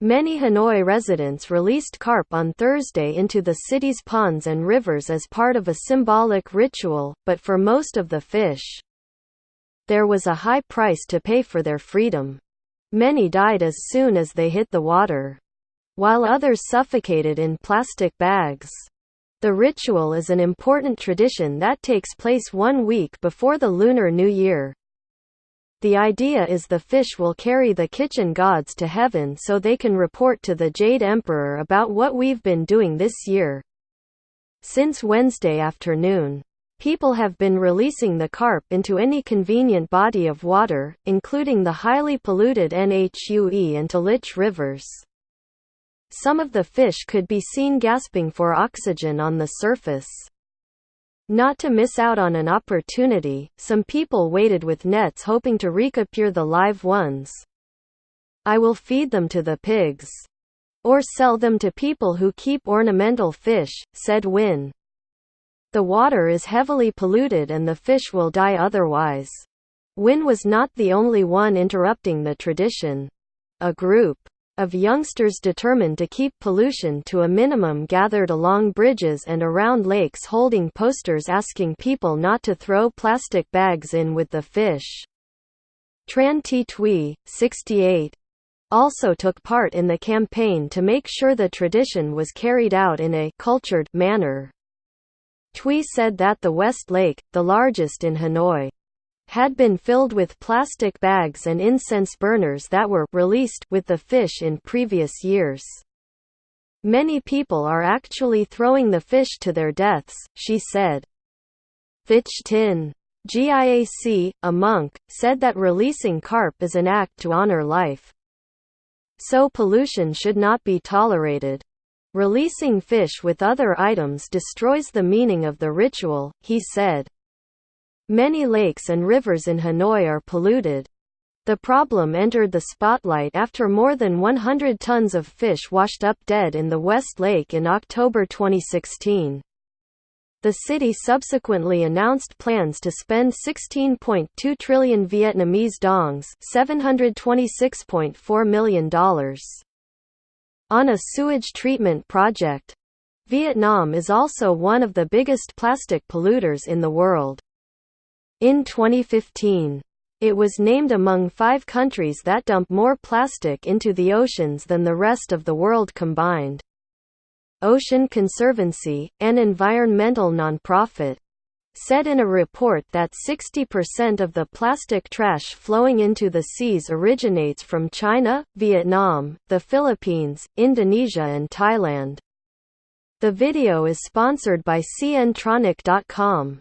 Many Hanoi residents released carp on Thursday into the city's ponds and rivers as part of a symbolic ritual, but for most of the fish, there was a high price to pay for their freedom. Many died as soon as they hit the water, while others suffocated in plastic bags. The ritual is an important tradition that takes place 1 week before the Lunar New Year. The idea is the fish will carry the kitchen gods to heaven so they can report to the Jade Emperor about what we've been doing this year. Since Wednesday afternoon, people have been releasing the carp into any convenient body of water, including the highly polluted Nhue and To Lich rivers. Some of the fish could be seen gasping for oxygen on the surface. Not to miss out on an opportunity, some people waited with nets hoping to recapure the live ones. "I will feed them to the pigs. Or sell them to people who keep ornamental fish," said Win. "The water is heavily polluted and the fish will die otherwise." Win was not the only one interrupting the tradition. A group of youngsters determined to keep pollution to a minimum gathered along bridges and around lakes holding posters asking people not to throw plastic bags in with the fish. Tran Thi Thuy, 68, also took part in the campaign to make sure the tradition was carried out in a cultured manner. Thuy said that the West Lake, the largest in Hanoi, had been filled with plastic bags and incense burners that were released with the fish in previous years. "Many people are actually throwing the fish to their deaths," she said. Vich Tin Giac, a monk, said that releasing carp is an act to honor life. So pollution should not be tolerated. "Releasing fish with other items destroys the meaning of the ritual," he said. Many lakes and rivers in Hanoi are polluted. The problem entered the spotlight after more than 100 tons of fish washed up dead in the West Lake in October 2016. The city subsequently announced plans to spend 16.2 trillion Vietnamese dongs, $726.4 million, on a sewage treatment project. Vietnam is also one of the biggest plastic polluters in the world. In 2015, it was named among 5 countries that dump more plastic into the oceans than the rest of the world combined. Ocean Conservancy, an environmental nonprofit, said in a report that 60% of the plastic trash flowing into the seas originates from China, Vietnam, the Philippines, Indonesia and Thailand. The video is sponsored by cntronic.com.